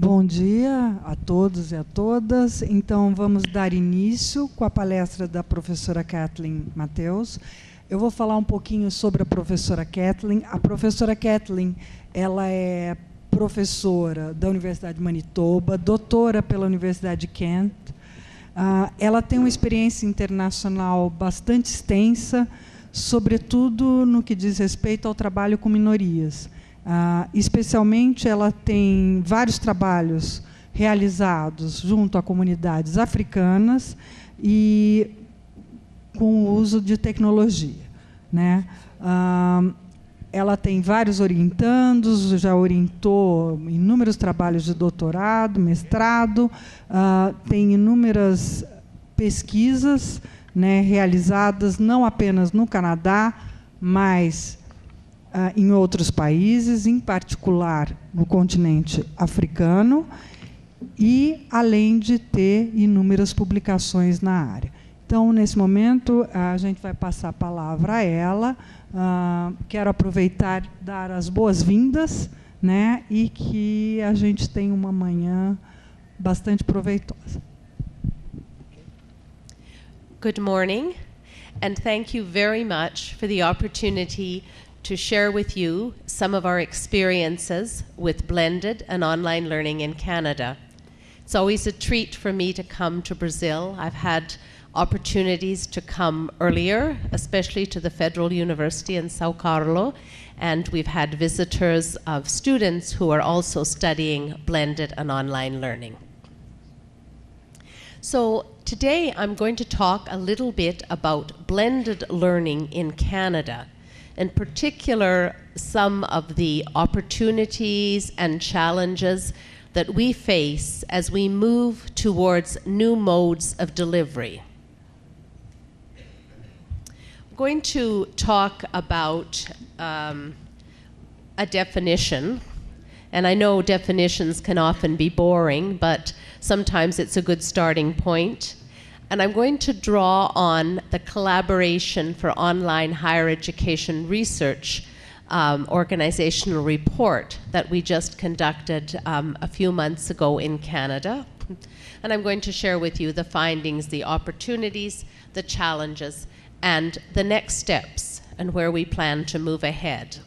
Bom dia a todos e a todas. Então, vamos dar início com a palestra da professora Kathleen Matheos. Eu vou falar um pouquinho sobre a professora Kathleen. A professora Kathleen, ela é professora da Universidade de Manitoba, doutora pela Universidade de Kent. Ela tem uma experiência internacional bastante extensa, sobretudo no que diz respeito ao trabalho com minorias. Especialmente, ela tem vários trabalhos realizados junto a comunidades africanas e com o uso de tecnologia, né? Ela tem vários orientandos, já orientou inúmeros trabalhos de doutorado, mestrado, tem inúmeras pesquisas, né, realizadas não apenas no Canadá, mas em outros países, em particular no continente africano, e além de ter inúmeras publicações na área. Então, nesse momento, a gente vai passar a palavra a ela. Quero aproveitar e dar as boas-vindas, né, e que a gente tenha uma manhã bastante proveitosa. Good morning, and thank you very much for the opportunity to share with you some of our experiences with blended and online learning in Canada. It's always a treat for me to come to Brazil. I've had opportunities to come earlier, especially to the Federal University in São Paulo, and we've had visitors of students who are also studying blended and online learning. So today I'm going to talk a little bit about blended learning in Canada, in particular some of the opportunities and challenges that we face as we move towards new modes of delivery. I'm going to talk about a definition, and I know definitions can often be boring, but sometimes it's a good starting point. And I'm going to draw on the Collaboration for Online Higher Education Research organizational report that we just conducted a few months ago in Canada. And I'm going to share with you the findings, the opportunities, the challenges, and the next steps, and where we plan to move ahead.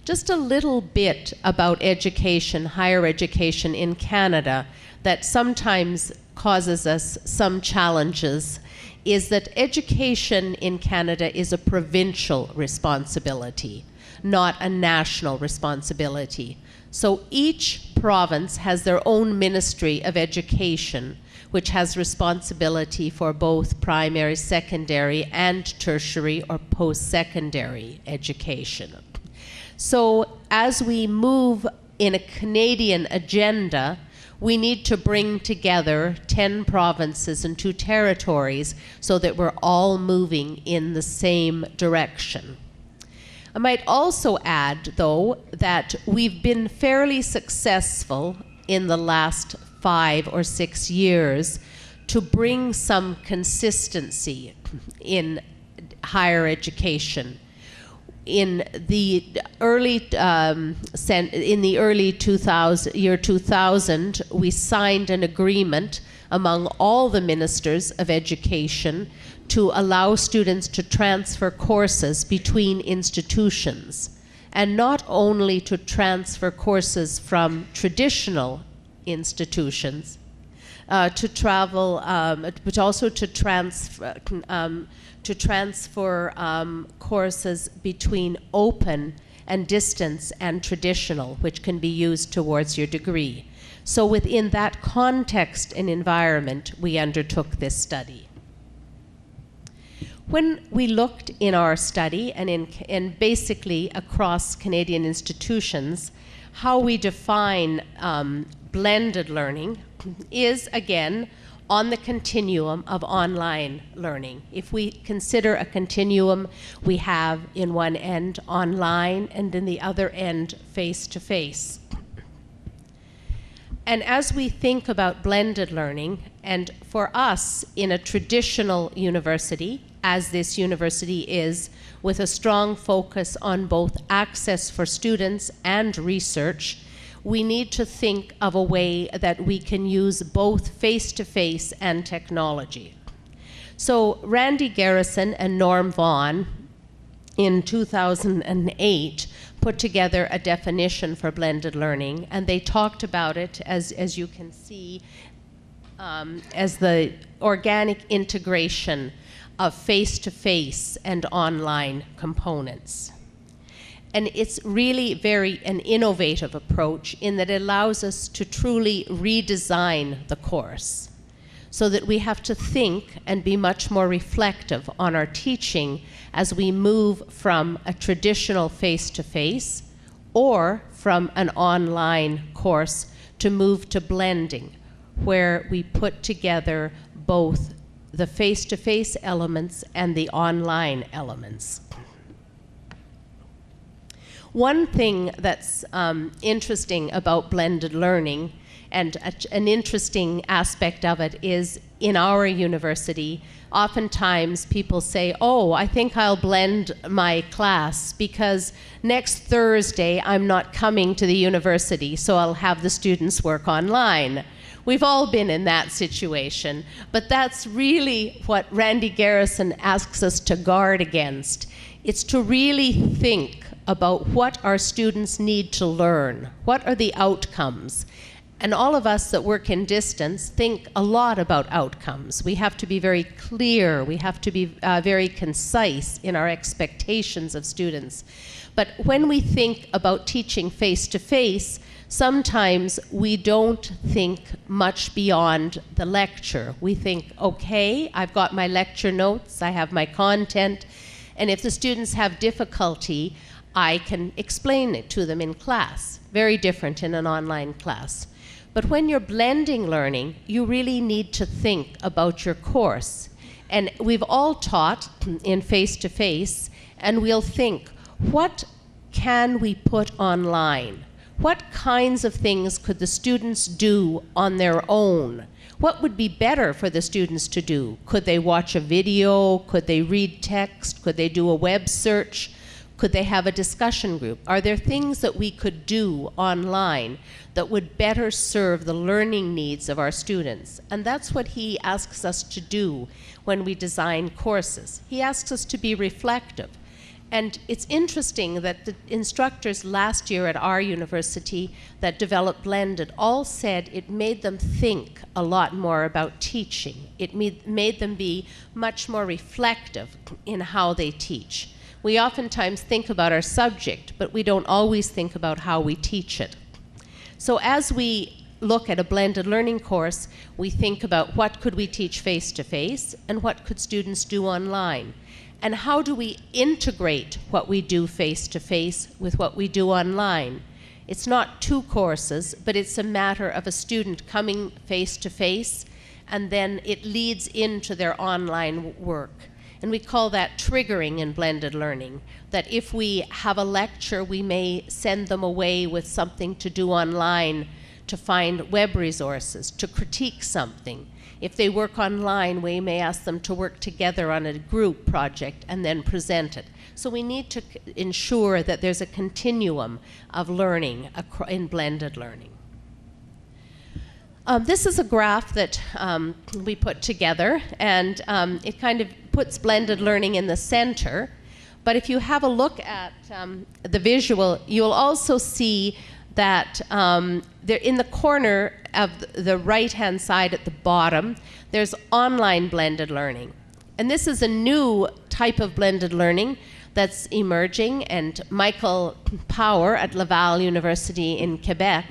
Just a little bit about education, higher education in Canada, that sometimes causes us some challenges, is that education in Canada is a provincial responsibility, not a national responsibility. So each province has their own Ministry of Education, which has responsibility for both primary, secondary, and tertiary or post-secondary education. So as we move in a Canadian agenda, we need to bring together 10 provinces and 2 territories so that we're all moving in the same direction. I might also add, though, that we've been fairly successful in the last 5 or 6 years to bring some consistency in higher education. In the early 2000, we signed an agreement among all the ministers of education to allow students to transfer courses between institutions, and not only to transfer courses from traditional institutions, to travel, but also to transfer courses between open and distance and traditional, which can be used towards your degree. So within that context and environment, we undertook this study. When we looked in our study and basically across Canadian institutions, how we define blended learning is, again, on the continuum of online learning. If we consider a continuum, we have in one end online and in the other end face-to-face. And as we think about blended learning, and for us in a traditional university, as this university is, with a strong focus on both access for students and research, we need to think of a way that we can use both face-to-face and technology. So Randy Garrison and Norm Vaughan in 2008 put together a definition for blended learning, and they talked about it, as you can see, as the organic integration of face-to-face and online components. And it's really an innovative approach in that it allows us to truly redesign the course, so that we have to think and be much more reflective on our teaching as we move from a traditional face-to-face or from an online course to move to blending, where we put together both the face-to-face elements and the online elements. One thing that's interesting about blended learning, and an interesting aspect of it, is in our university, oftentimes people say, oh, I think I'll blend my class because next Thursday I'm not coming to the university, so I'll have the students work online. We've all been in that situation, but that's really what Randy Garrison asks us to guard against. It's to really think about what our students need to learn. What are the outcomes? And all of us that work in distance think a lot about outcomes. We have to be very clear. We have to be very concise in our expectations of students. But when we think about teaching face-to-face, sometimes we don't think much beyond the lecture. We think, okay, I've got my lecture notes, I have my content, and if the students have difficulty, I can explain it to them in class. Very different in an online class. But when you're blending learning, you really need to think about your course. And we've all taught in face-to-face, and we'll think, what can we put online? What kinds of things could the students do on their own? What would be better for the students to do? Could they watch a video? Could they read text? Could they do a web search? Could they have a discussion group? Are there things that we could do online that would better serve the learning needs of our students? And that's what he asks us to do when we design courses. He asks us to be reflective. And it's interesting that the instructors last year at our university that developed blended all said it made them think a lot more about teaching. It made them be much more reflective in how they teach. We oftentimes think about our subject, but we don't always think about how we teach it. So as we look at a blended learning course, we think about what could we teach face-to-face and what could students do online. And how do we integrate what we do face-to-face with what we do online? It's not two courses, but it's a matter of a student coming face-to-face, and then it leads into their online work. And we call that triggering in blended learning, that if we have a lecture, we may send them away with something to do online, to find web resources, to critique something. If they work online, we may ask them to work together on a group project and then present it. So we need to ensure that there's a continuum of learning in blended learning. This is a graph that we put together, and it kind of puts blended learning in the center. But if you have a look at the visual, you'll also see that there in the corner of the right-hand side at the bottom, there's online blended learning. And this is a new type of blended learning that's emerging, and Michael Power at Laval University in Quebec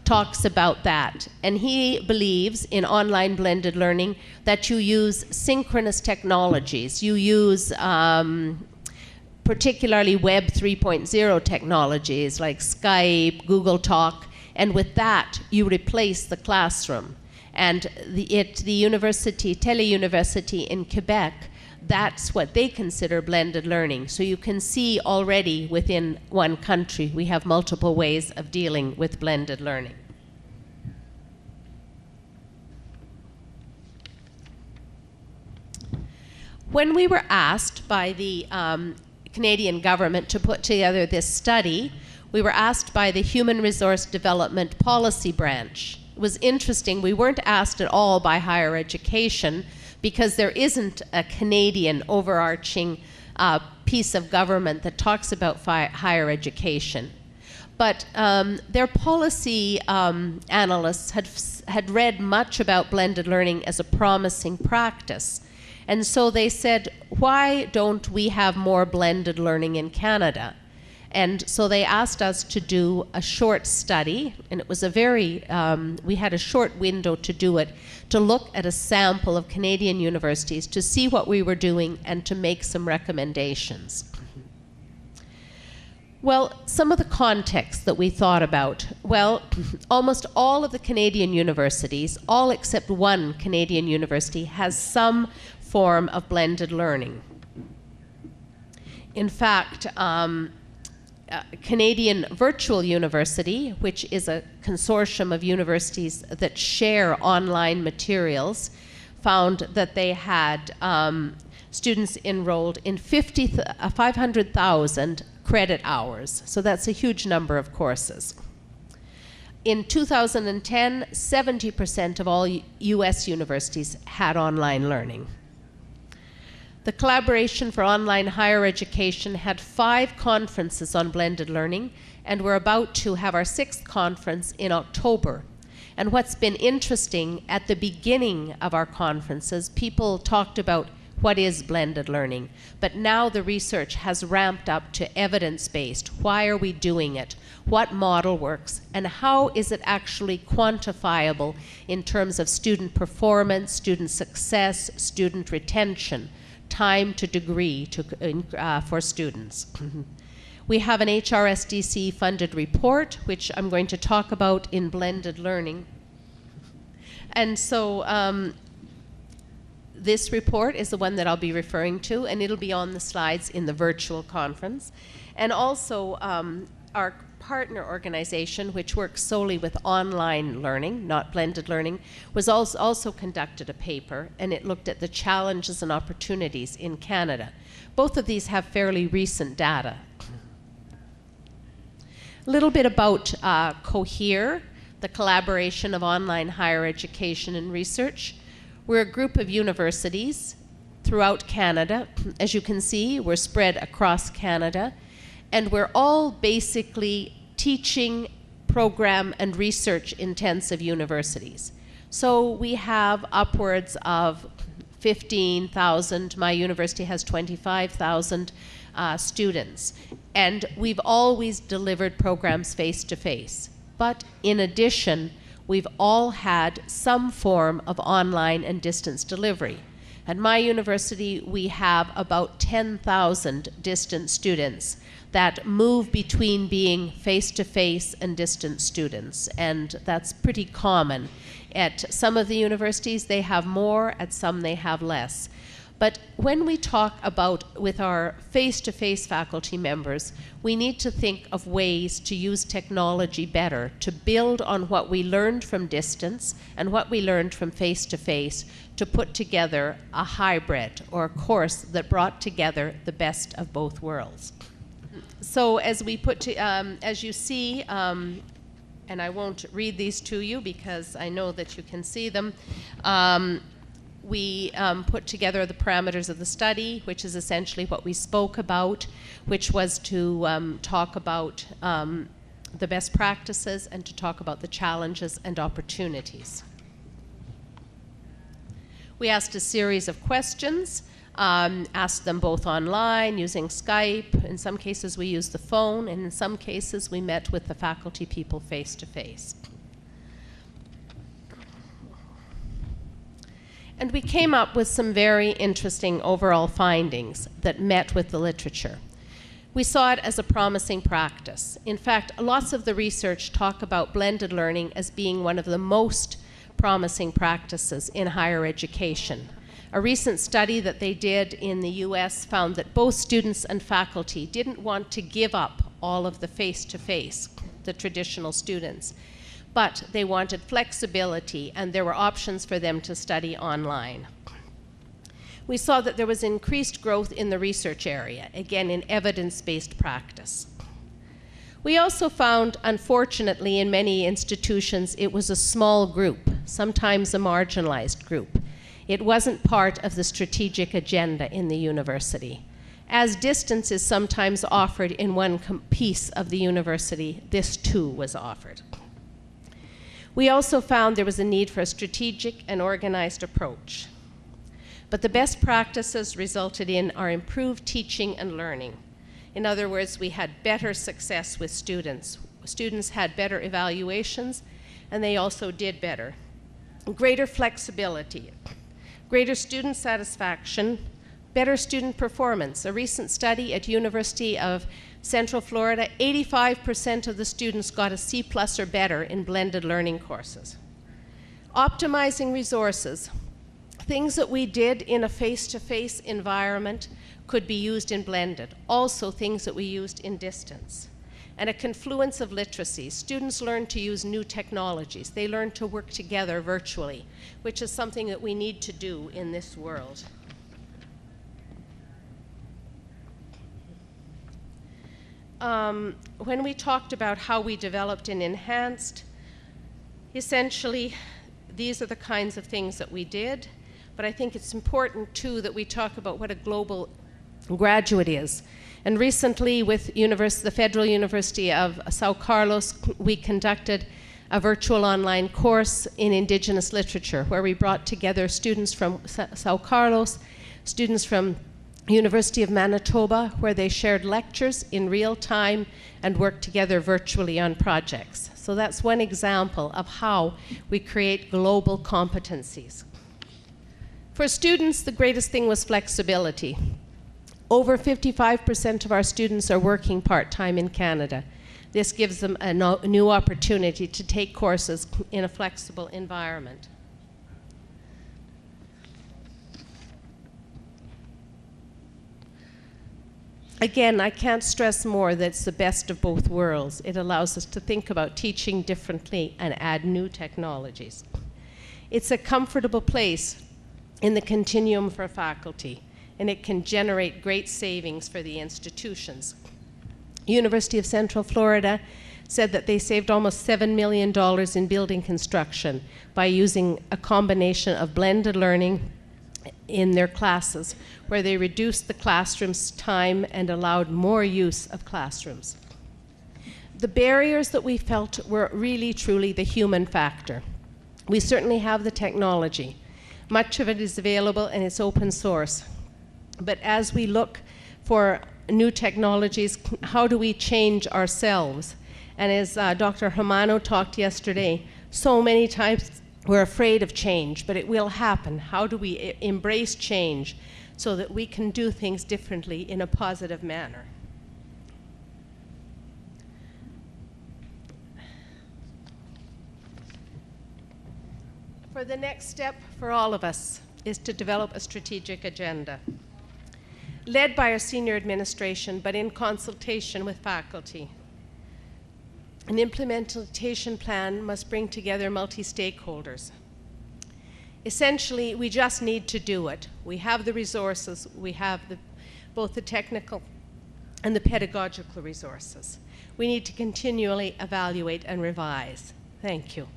talks about that. And he believes in online blended learning that you use synchronous technologies. You use particularly Web 3.0 technologies like Skype, Google Talk, and with that you replace the classroom. And the university, Tele-University in Quebec, that's what they consider blended learning. So you can see already within one country we have multiple ways of dealing with blended learning. When we were asked by the Canadian government to put together this study, we were asked by the Human Resource Development Policy Branch. It was interesting, we weren't asked at all by higher education because there isn't a Canadian overarching piece of government that talks about higher education. But their policy analysts had read much about blended learning as a promising practice. And so they said, why don't we have more blended learning in Canada? And so they asked us to do a short study, and it was a very, we had a short window to do it, to look at a sample of Canadian universities to see what we were doing and to make some recommendations. Well, some of the context that we thought about, well, almost all of the Canadian universities, all except one Canadian university, has some form of blended learning. In fact, Canadian Virtual University, which is a consortium of universities that share online materials, found that they had students enrolled in 500,000 credit hours. So that's a huge number of courses. In 2010, 70% of all US universities had online learning. The Collaboration for Online Higher Education had 5 conferences on blended learning, and we're about to have our 6th conference in October. And what's been interesting, at the beginning of our conferences, people talked about what is blended learning, but now the research has ramped up to evidence-based. Why are we doing it? What model works? And how is it actually quantifiable in terms of student performance, student success, student retention? Time to degree for students. We have an HRSDC funded report, which I'm going to talk about in blended learning. And so this report is the one that I'll be referring to, and it'll be on the slides in the virtual conference. And also our partner organization, which works solely with online learning, not blended learning, was also conducted a paper, and it looked at the challenges and opportunities in Canada. Both of these have fairly recent data. A little bit about COHERE, the Collaboration of Online Higher Education and Research. We're a group of universities throughout Canada. As you can see, we're spread across Canada. And we're all basically teaching, program, and research intensive universities. So we have upwards of 15,000. My university has 25,000 students. And we've always delivered programs face-to-face. But in addition, we've all had some form of online and distance delivery. At my university, we have about 10,000 distant students that move between being face-to-face and distant students, and that's pretty common. At some of the universities, they have more, at some they have less. But when we talk about with our face-to-face faculty members, we need to think of ways to use technology better, to build on what we learned from distance and what we learned from face-to-face, to put together a hybrid or a course that brought together the best of both worlds. So as we put to, as you see, and I won't read these to you because I know that you can see them, we put together the parameters of the study, which is essentially what we spoke about, which was to talk about the best practices and to talk about the challenges and opportunities. We asked a series of questions, asked them both online, using Skype. In some cases we used the phone, and in some cases we met with the faculty people face-to-face. And we came up with some very interesting overall findings that met with the literature. We saw it as a promising practice. In fact, lots of the research talk about blended learning as being one of the most promising practices in higher education. A recent study that they did in the US found that both students and faculty didn't want to give up all of the face-to-face, the traditional students, but they wanted flexibility, and there were options for them to study online. We saw that there was increased growth in the research area, again in evidence-based practice. We also found, unfortunately, in many institutions, it was a small group, sometimes a marginalized group. It wasn't part of the strategic agenda in the university. As distance is sometimes offered in one piece of the university, this too was offered. We also found there was a need for a strategic and organized approach. But the best practices resulted in our improved teaching and learning. In other words, we had better success with students. Students had better evaluations, and they also did better. Greater flexibility, greater student satisfaction, better student performance. A recent study at University of Central Florida, 85% of the students got a C+ or better in blended learning courses. Optimizing resources. Things that we did in a face-to-face environment could be used in blended. Also things that we used in distance. And a confluence of literacy. Students learn to use new technologies. They learn to work together virtually, which is something that we need to do in this world. When we talked about how we developed and enhanced, essentially, these are the kinds of things that we did. But I think it's important, too, that we talk about what a global graduate is. And recently, with the Federal University of São Carlos, we conducted a virtual online course in Indigenous literature, where we brought together students from São Carlos, students from University of Manitoba, where they shared lectures in real time and worked together virtually on projects. So that's one example of how we create global competencies. For students, the greatest thing was flexibility. Over 55% of our students are working part-time in Canada. This gives them a new opportunity to take courses in a flexible environment. Again, I can't stress more that it's the best of both worlds. It allows us to think about teaching differently and add new technologies. It's a comfortable place in the continuum for faculty, and it can generate great savings for the institutions. University of Central Florida said that they saved almost $7 million in building construction by using a combination of blended learning in their classes, where they reduced the classroom's time and allowed more use of classrooms. The barriers that we felt were really, truly the human factor. We certainly have the technology. Much of it is available and it's open source. But as we look for new technologies, how do we change ourselves? And as Dr. Romano talked yesterday, so many times we're afraid of change, but it will happen. How do we embrace change so that we can do things differently in a positive manner? For the next step for all of us is to develop a strategic agenda, led by our senior administration, but in consultation with faculty. An implementation plan must bring together multi-stakeholders. Essentially, we just need to do it. We have the resources. We have both the technical and the pedagogical resources. We need to continually evaluate and revise. Thank you.